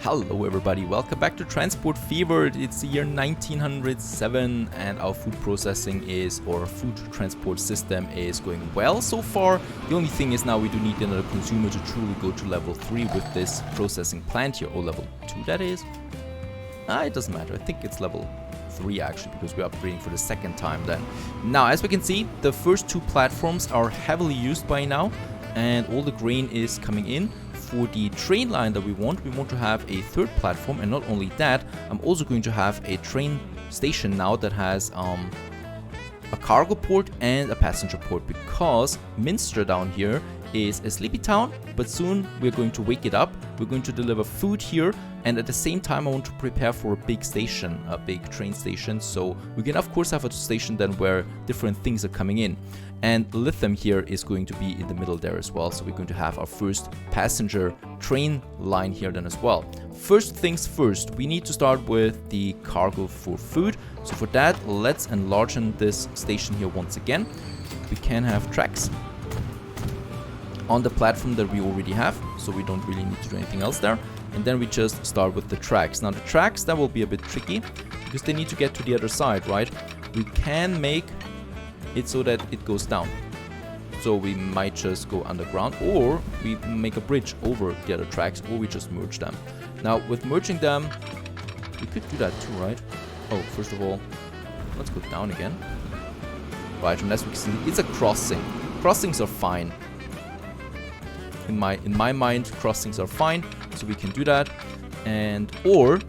Hello everybody, welcome back to Transport Fever. It's the year 1907 and our food processing or food transport system is going well so far. The only thing is now we do need another consumer to truly go to level 3 with this processing plant here, or level 2 that is. It doesn't matter, I think it's level 3 actually, because we're upgrading for the second time then. Now as we can see, the first two platforms are heavily used by now and all the grain is coming in. For the train line that we want to have a third platform, and not only that, I'm also going to have a train station now that has a cargo port and a passenger port, because Minster down here is a sleepy town, but soon we're going to wake it up. We're going to deliver food here, and at the same time I want to prepare for a big station, a big train station, so we can of course have a station then where different things are coming in. And lithium here is going to be in the middle there as well, so we're going to have our first passenger train line here then as well. First things first, we need to start with the cargo for food. So for that, let's enlarge this station here once again. We can have tracks on the platform that we already have, so we don't really need to do anything else there. And then we just start with the tracks. Now the tracks, that will be a bit tricky because they need to get to the other side, right? We can make it so that it goes down. So we might just go underground, or we make a bridge over the other tracks, or we just merge them. Now with merging them, we could do that too, right? Oh, first of all, let's go down again. Right, and as we can see, it's a crossing. Crossings are fine. In my mind, crossings are fine, so we can do that. And or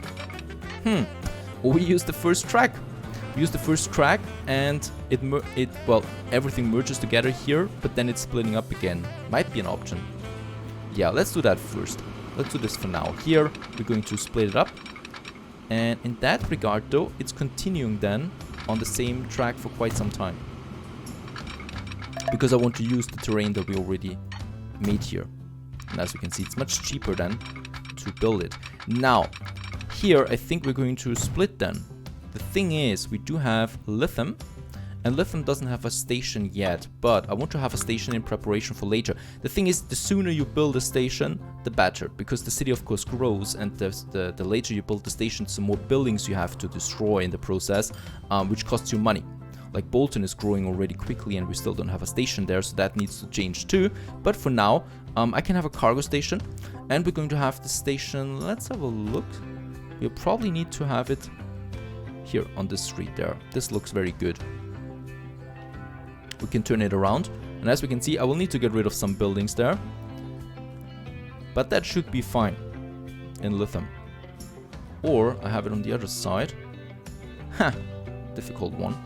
we use the first track. We use the first track, and everything merges together here, but then it's splitting up again. Might be an option. Yeah, let's do that first. Let's do this for now. Here we're going to split it up, and in that regard though, it's continuing then on the same track for quite some time, because I want to use the terrain that we already made here. And as you can see, it's much cheaper then to build it. Now here I think we're going to split then. The thing is, we do have lithium, and lithium doesn't have a station yet, but I want to have a station in preparation for later. The thing is, the sooner you build a station, the better, because the city of course grows, and the later you build the station, the more buildings you have to destroy in the process, which costs you money. Like Bolton is growing already quickly and we still don't have a station there, so that needs to change too. But for now, I can have a cargo station, and we're going to have the station, let's have a look. We'll probably need to have it here on this street there. This looks very good. We can turn it around, and as we can see, I will need to get rid of some buildings there, but that should be fine in lithium. Or I have it on the other side. Difficult one.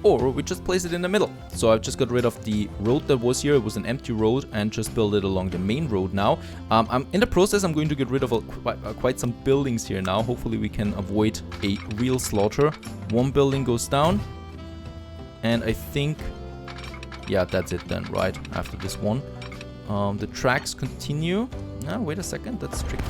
Or we just place it in the middle. So I've just got rid of the road that was here. It was an empty road, and just build it along the main road now. I'm in the process, I'm going to get rid of quite some buildings here now. Hopefully we can avoid a real slaughter. One building goes down, and I think, yeah, that's it then, right? After this one. The tracks continue. Wait a second, that's tricky.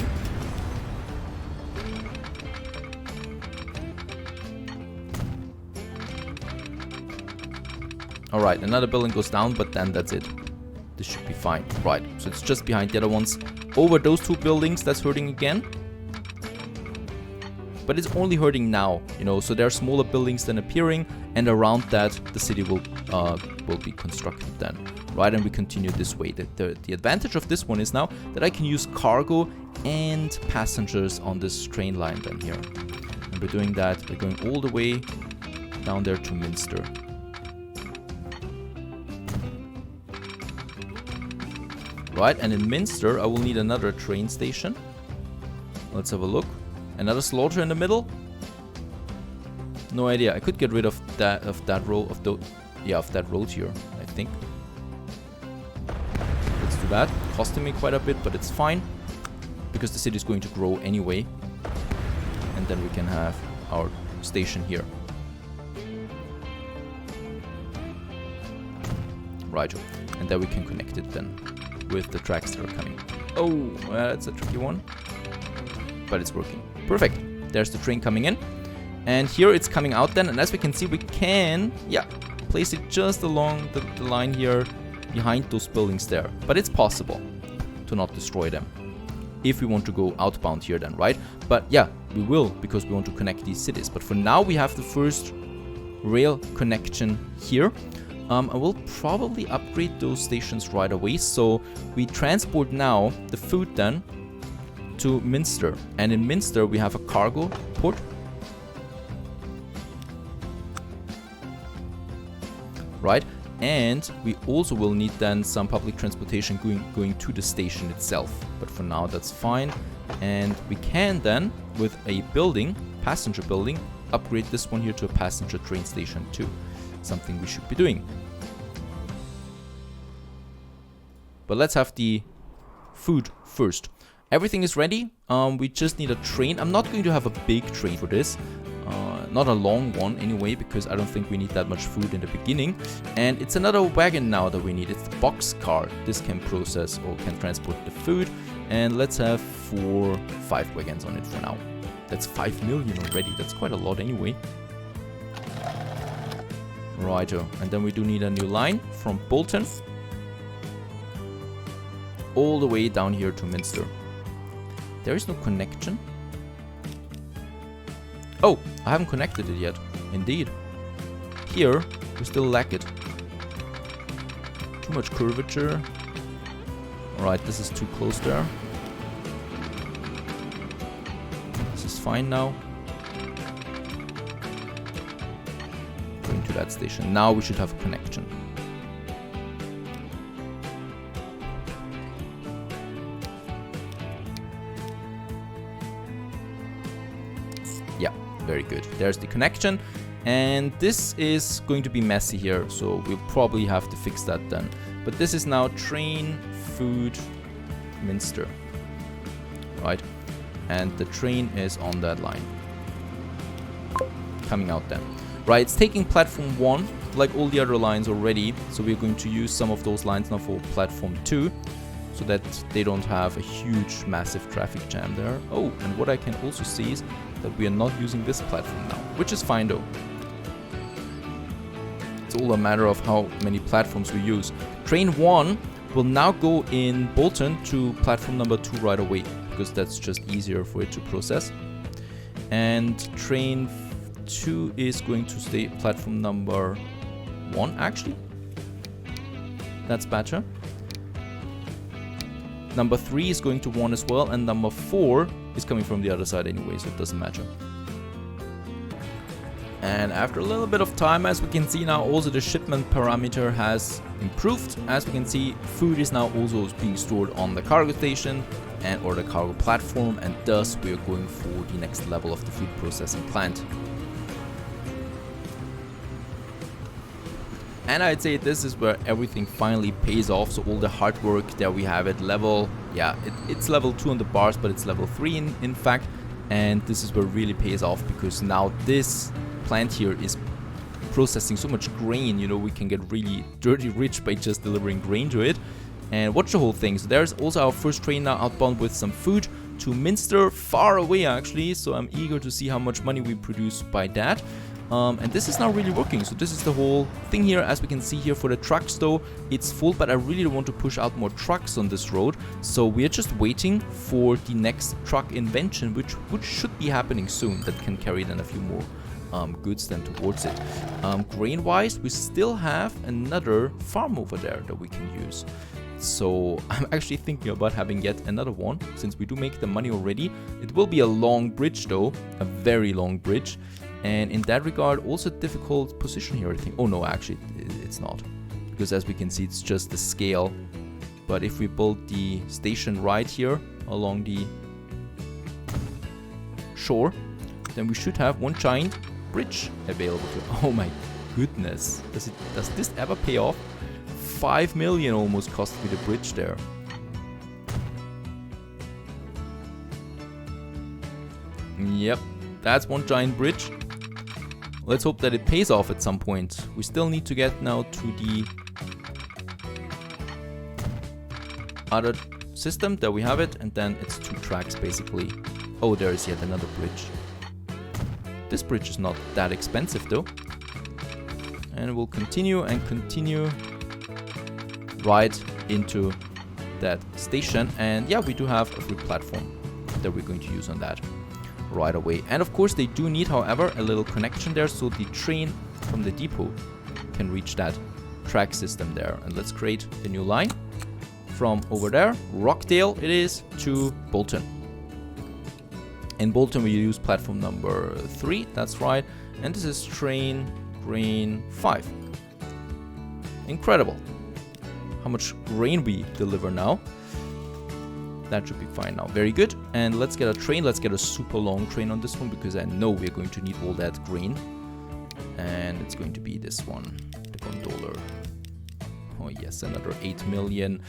Alright, another building goes down, but then that's it. This should be fine. Right, so it's just behind the other ones. Over those two buildings, that's hurting again. But it's only hurting now, you know, so there are smaller buildings then appearing, and around that the city will be constructed then. Right, and we continue this way. The advantage of this one is now that I can use cargo and passengers on this train line then here. And we're doing that, we're going all the way down there to Minster. Right, and in Minster, I will need another train station. Let's have a look. Another slaughter in the middle. No idea. I could get rid of that road of that road here, I think. Let's do that. Costing me quite a bit, but it's fine, because the city is going to grow anyway. And then we can have our station here. Right, and then we can connect it then with the tracks that are coming. Oh, that's a tricky one, but it's working. Perfect. There's the train coming in, and here it's coming out then, and as we can see, we can, place it just along the line here behind those buildings there. But it's possible to not destroy them. if we want to go outbound here then, right? But yeah, we will, because we want to connect these cities. But for now, we have the first rail connection here. I will probably upgrade those stations right away. So we transport now the food then to Minster. And in Minster, we have a cargo port. Right? And we also will need then some public transportation going to the station itself. But for now, that's fine. And we can then, with a building, passenger building, upgrade this one here to a passenger train station too. Something we should be doing. But let's have the food first. Everything is ready. We just need a train. I'm not going to have a big train for this. Not a long one anyway, because I don't think we need that much food in the beginning. And it's another wagon now that we need. It's the box car. This can process or can transport the food. And let's have 5 wagons on it for now. That's 5 million already. That's quite a lot anyway. Righto. And then we do need a new line from Bolton all the way down here to Minster. There is no connection. Oh, I haven't connected it yet. Indeed. Here, we still lack it. Too much curvature. Alright, this is too close there. This is fine now. Going to that station. Now we should have a connection. Yeah. Very good. There's the connection. And this is going to be messy here, so we'll probably have to fix that then. But this is now train, food, Minster. Right? And the train is on that line. Coming out then. Right, it's taking platform 1, like all the other lines already. So we're going to use some of those lines now for platform 2. So that they don't have a huge, massive traffic jam there. Oh, and what I can also see is that we are not using this platform now, which is fine though. It's all a matter of how many platforms we use. Train 1 will now go in Bolton to platform number 2 right away, because that's just easier for it to process. And train 2 is going to stay platform number 1 actually. That's better. Number 3 is going to 1 as well, and number 4 is coming from the other side anyway, so it doesn't matter. And after a little bit of time, as we can see now, also the shipment parameter has improved. As we can see, food is now also being stored on the cargo station and or the cargo platform, and thus we are going for the next level of the food processing plant. And I'd say this is where everything finally pays off. So all the hard work, there we have it, level, yeah, it's level 2 on the bars, but it's level 3 in fact. And this is where it really pays off, because now this plant here is processing so much grain, you know, we can get really dirty rich by just delivering grain to it. And watch the whole thing. So there's also our first train now outbound with some food to Minster, far away actually. So I'm eager to see how much money we produce by that. And this is now really working. So this is the whole thing here. As we can see here for the trucks though, it's full, but I really don't want to push out more trucks on this road. So we're just waiting for the next truck invention, which should be happening soon, that can carry then a few more goods then towards it. Grain wise, we still have another farm over there that we can use. So I'm actually thinking about having yet another one, since we do make the money already. It will be a long bridge though, a very long bridge. And in that regard, also a difficult position here, I think. Oh no, actually, it's not. Because as we can see, it's just the scale. But if we build the station right here along the shore, then we should have one giant bridge available to. Oh my goodness. Does this ever pay off? 5 million almost cost me the bridge there. Yep, that's one giant bridge. Let's hope that it pays off at some point. We still need to get now to the other system. There we have it, and then it's 2 tracks basically. Oh, there is yet another bridge. This bridge is not that expensive though. And we'll continue and continue right into that station. And yeah, we do have a fruit platform that we're going to use on that right away. And of course they do need, however, a little connection there so the train from the depot can reach that track system there. And let's create a new line from over there, Rockdale it is, to Bolton. In Bolton we use platform number 3, that's right, and this is train grain 5. Incredible how much grain we deliver now. That should be fine now. Very good. And let's get a train. Let's get a super long train on this one because I know we're going to need all that grain. And it's going to be this one, the gondola. Oh yes, another 8 million.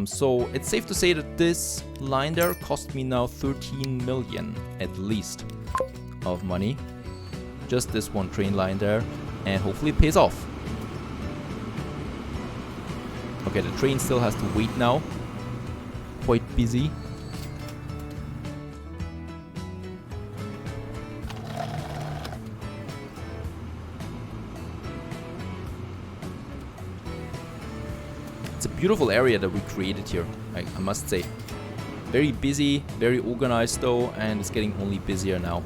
So it's safe to say that this line there cost me now 13 million at least of money. Just this one train line there, and hopefully it pays off. Okay, the train still has to wait now. Quite busy. It's a beautiful area that we created here, I must say. Very busy, very organized though, and it's getting only busier now.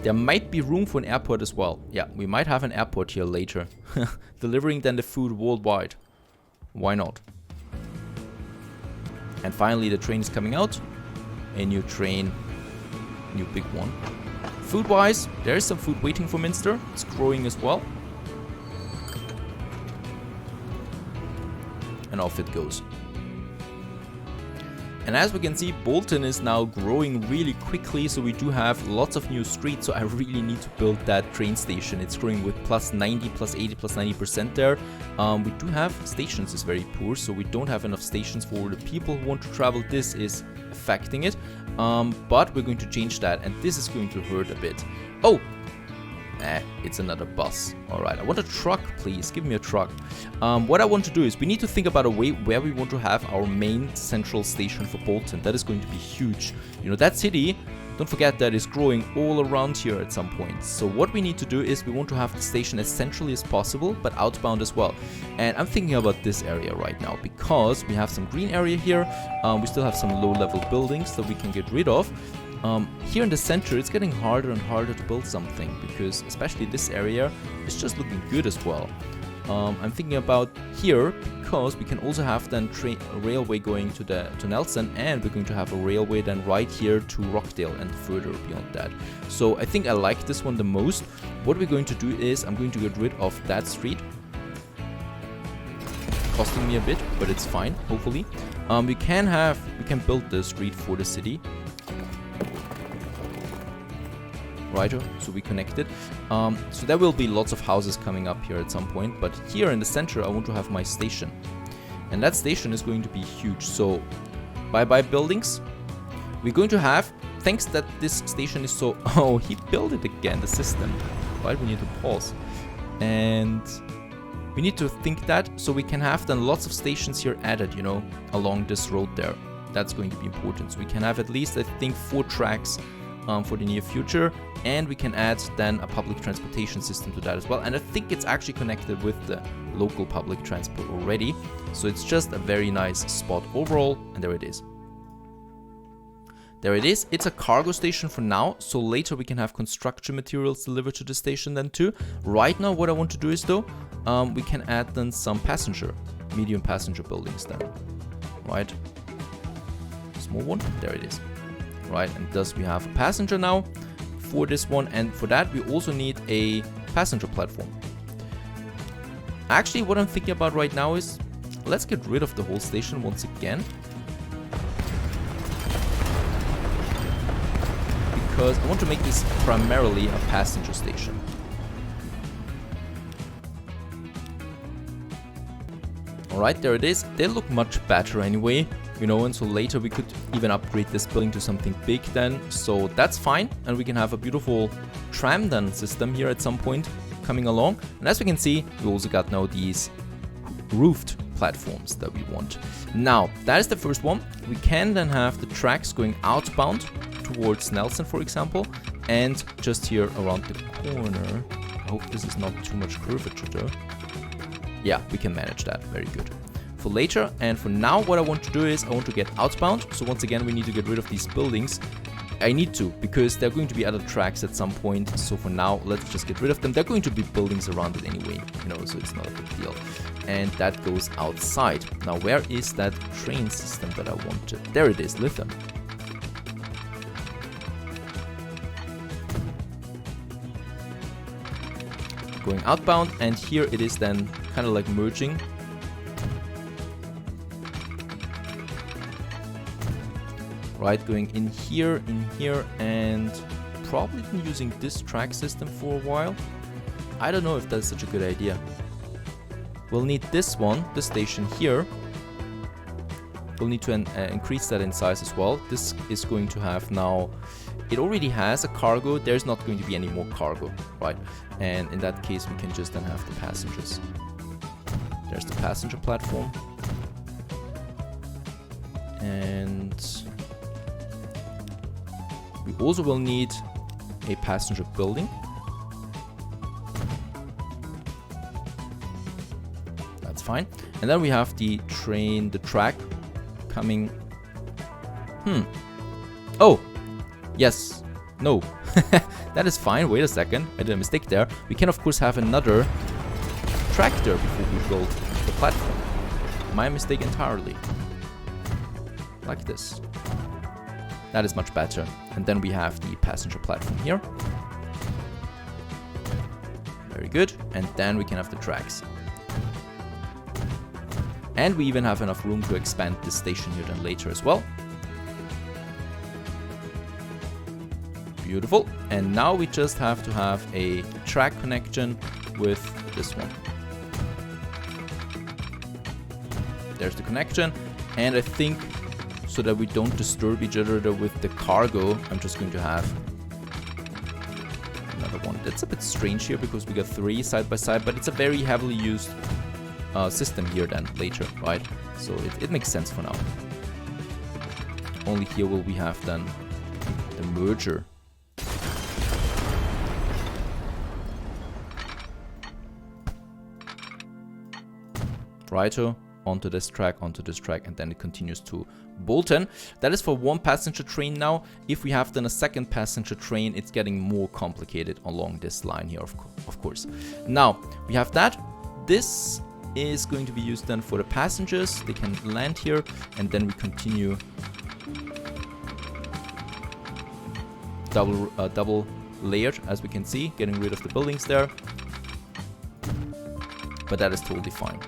There might be room for an airport as well. Yeah, we might have an airport here later. Delivering then the food worldwide. Why not? And finally the train is coming out. A new train. New big one. Food-wise, there is some food waiting for Minster. It's growing as well. And off it goes. And as we can see, Bolton is now growing really quickly, so we do have lots of new streets, so I really need to build that train station. It's growing with plus 90, plus 80, plus 90% there. We do have stations is very poor, so we don't have enough stations for the people who want to travel. This is affecting it, but we're going to change that, and this is going to hurt a bit. Oh! It's another bus. Alright, I want a truck, please. Give me a truck. What I want to do is we need to think about a way where we want to have our main central station for Bolton. That is going to be huge. You know, that city, don't forget that is growing all around here at some point. So what we need to do is we want to have the station as centrally as possible, but outbound as well. And I'm thinking about this area right now because we have some green area here. We still have some low-level buildings that we can get rid of. Here in the center, it's getting harder and harder to build something because especially this area is just looking good as well. I'm thinking about here because we can also have then a railway going to Nelson, and we're going to have a railway then right here to Rockdale and further beyond that. So I think I like this one the most. What we're going to do is I'm going to get rid of that street. Costing me a bit, but it's fine, hopefully. We can build the street for the city. Right, so we connected. So there will be lots of houses coming up here at some point, but here in the center I want to have my station, and that station is going to be huge. So bye buildings. We're going to have, thanks that this station is so, oh, he built it again, the system. Right, we need to pause, and we need to think that so we can have then lots of stations here added, you know, along this road there. That's going to be important. So we can have at least, I think, 4 tracks for the near future, and we can add then a public transportation system to that as well. And I think it's actually connected with the local public transport already, so it's just a very nice spot overall. And there it is. There it is. It's a cargo station for now, so later we can have construction materials delivered to the station then too. Right now what I want to do is though, we can add then some medium passenger buildings then. Right, small one, there it is. Right, and thus we have a passenger now for this one, and for that we also need a passenger platform. Actually, what I'm thinking about right now is let's get rid of the whole station once again, because I want to make this primarily a passenger station. Alright, there it is. They look much better anyway. You know, and so later we could even upgrade this building to something big then, so that's fine. And we can have a beautiful tram then system here at some point coming along. And as we can see, we also got now these roofed platforms that we want. Now, that is the first one. We can then have the tracks going outbound towards Nelson, for example, and just here around the corner. I hope this is not too much curvature there. Yeah, we can manage that, very good. for later. And for now, what I want to do is I want to get outbound. So once again, we need to get rid of these buildings. I need to, because there are going to be other tracks at some point. So for now, let's just get rid of them. There are going to be buildings around it anyway, you know, so it's not a big deal. And that goes outside. Now, where is that train system that I wanted? There it is, lithium. Going outbound, and here it is then kind of like merging. Right, going in here, and probably been using this track system for a while. I don't know if that's such a good idea. We'll need this one, this station here. We'll need to increase that in size as well. This is going to have now, it already has a cargo. There's not going to be any more cargo, right? And in that case, we can just then have the passengers. There's the passenger platform. And we also will need a passenger building. That's fine. And then we have the train, the track coming. Oh, yes. No. That is fine. Wait a second. I did a mistake there. We can, of course, have another tractor before we build the platform. My mistake entirely. Like this. That is much better. And then we have the passenger platform here. Very good. And then we can have the tracks. And we even have enough room to expand this station here then later as well. Beautiful. And now we just have to have a track connection with this one. There's the connection. And I think so that we don't disturb each other with the cargo, I'm just going to have another one. That's a bit strange here because we got 3 side by side, but it's a very heavily used system here then later, right? So it makes sense for now. Only here will we have then the merger. Righto, onto this track, and then it continues to Bolton. That is for one passenger train now. If we have then a second passenger train, it's getting more complicated along this line here, of course. Now, we have that. This is going to be used then for the passengers. They can land here, and then we continue double layered, as we can see, getting rid of the buildings there. But that is totally fine.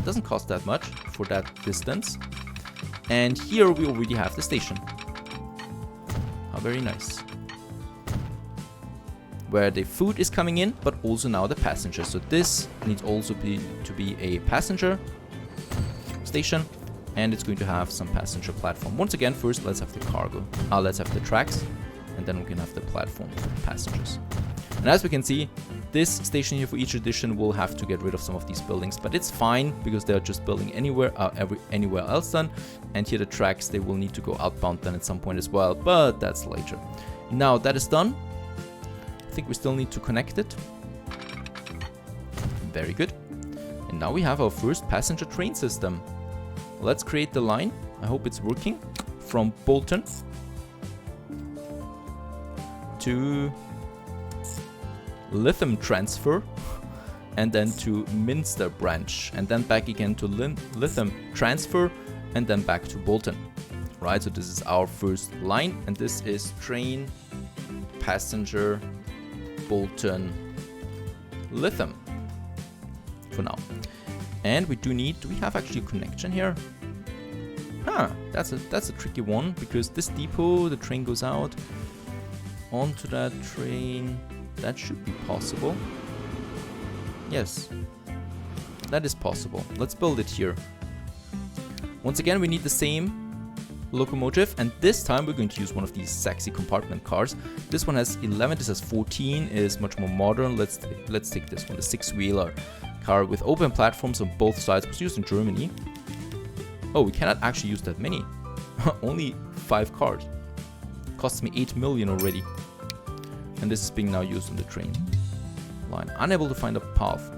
Doesn't cost that much for that distance. And here we already have the station. How very nice. Where the food is coming in, but also now the passengers. So this needs also to be a passenger station, and it's going to have some passenger platform. Once again, first let's have the cargo. Let's have the tracks, and then we can have the platform for the passengers. And as we can see, this station here for each edition will have to get rid of some of these buildings, but it's fine because they're just building anywhere else then. And here the tracks, they will need to go outbound then at some point as well, but that's later. Now that is done. I think we still need to connect it. Very good. And now we have our first passenger train system. Let's create the line. I hope it's working. From Bolton to Lithium transfer, and then to Minster branch, and then back again to Lithium transfer, and then back to Bolton. Right, so this is our first line, and this is train, passenger, Bolton, Lithium for now. And we do we have actually a connection here? That's a tricky one, because this depot, the train goes out onto that train. That should be possible. Yes, that is possible. Let's build it here. Once again, we need the same locomotive, and this time we're going to use one of these sexy compartment cars. This one has 11, this has 14, is much more modern. Let's take this one, the 6-wheeler car with open platforms on both sides. It was used in Germany. Oh, we cannot actually use that many. Only 5 cars. Costs me 8 million already. And this is being now used on the train line. Unable to find a path.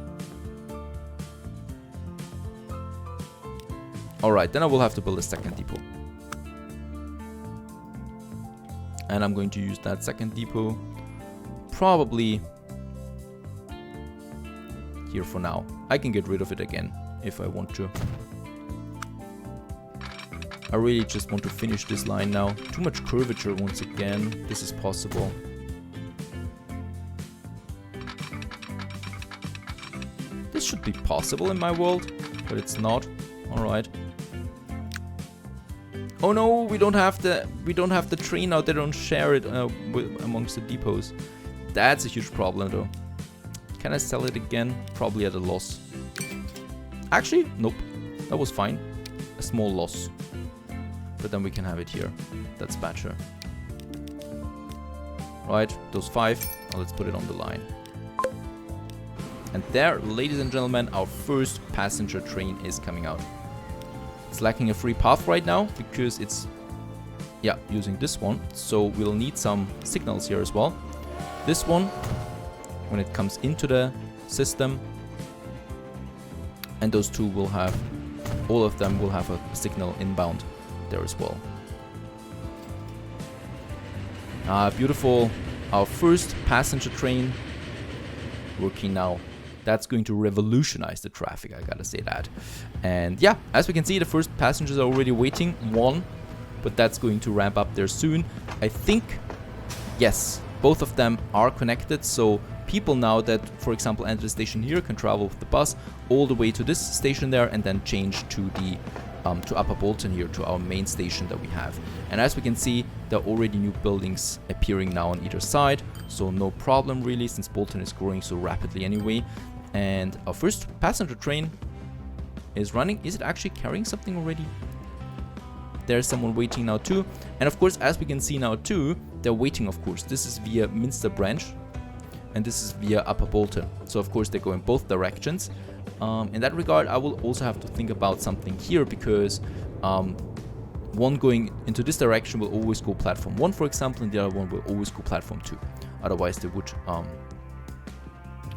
Alright, then I will have to build a second depot. And I'm going to use that second depot probably here for now. I can get rid of it again if I want to. I really just want to finish this line now. Too much curvature once again. This is possible. This should be possible in my world, but it's not. Alright. Oh no, we don't have the train now. They don't share it amongst the depots. That's a huge problem though. Can I sell it again? Probably at a loss. Actually, nope. That was fine. A small loss. But then we can have it here. That's better. Right, those 5. Now let's put it on the line. And there, ladies and gentlemen, our first passenger train is coming out. It's lacking a free path right now because it's, yeah, using this one. So we'll need some signals here as well. This one, when it comes into the system, and those two will have, all of them will have a signal inbound there as well. Beautiful. Our first passenger train working now. That's going to revolutionize the traffic, I gotta say that. And yeah, as we can see, the first passengers are already waiting. 1, but that's going to ramp up there soon. I think, yes, both of them are connected. So people now that, for example, enter the station here can travel with the bus all the way to this station there and then change to the to Upper Bolton here, to our main station that we have. And as we can see, there are already new buildings appearing now on either side, so no problem really, since Bolton is growing so rapidly anyway. And our first passenger train is running. Is it actually carrying something already? There's someone waiting now too. And of course, as we can see now too, they're waiting, of course. This is via Minster branch, and this is via Upper Bolton. So of course they go in both directions. In that regard, I will also have to think about something here, because one going into this direction will always go platform 1, for example, and the other one will always go platform 2. Otherwise they would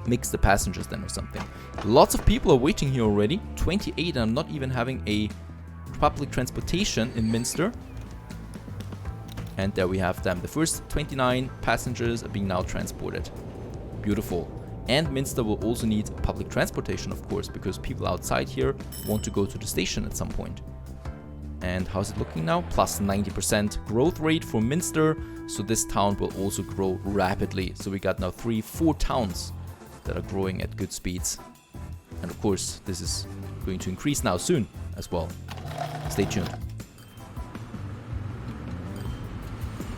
mix the passengers then or something. Lots of people are waiting here already. 28, and I'm not even having a public transportation in Minster. And there we have them. The first 29 passengers are being now transported. Beautiful. And Minster will also need public transportation, of course, because people outside here want to go to the station at some point. And how's it looking now? Plus 90% growth rate for Minster. So this town will also grow rapidly. So we got now 3-4 towns that are growing at good speeds. And of course, this is going to increase now soon as well. Stay tuned.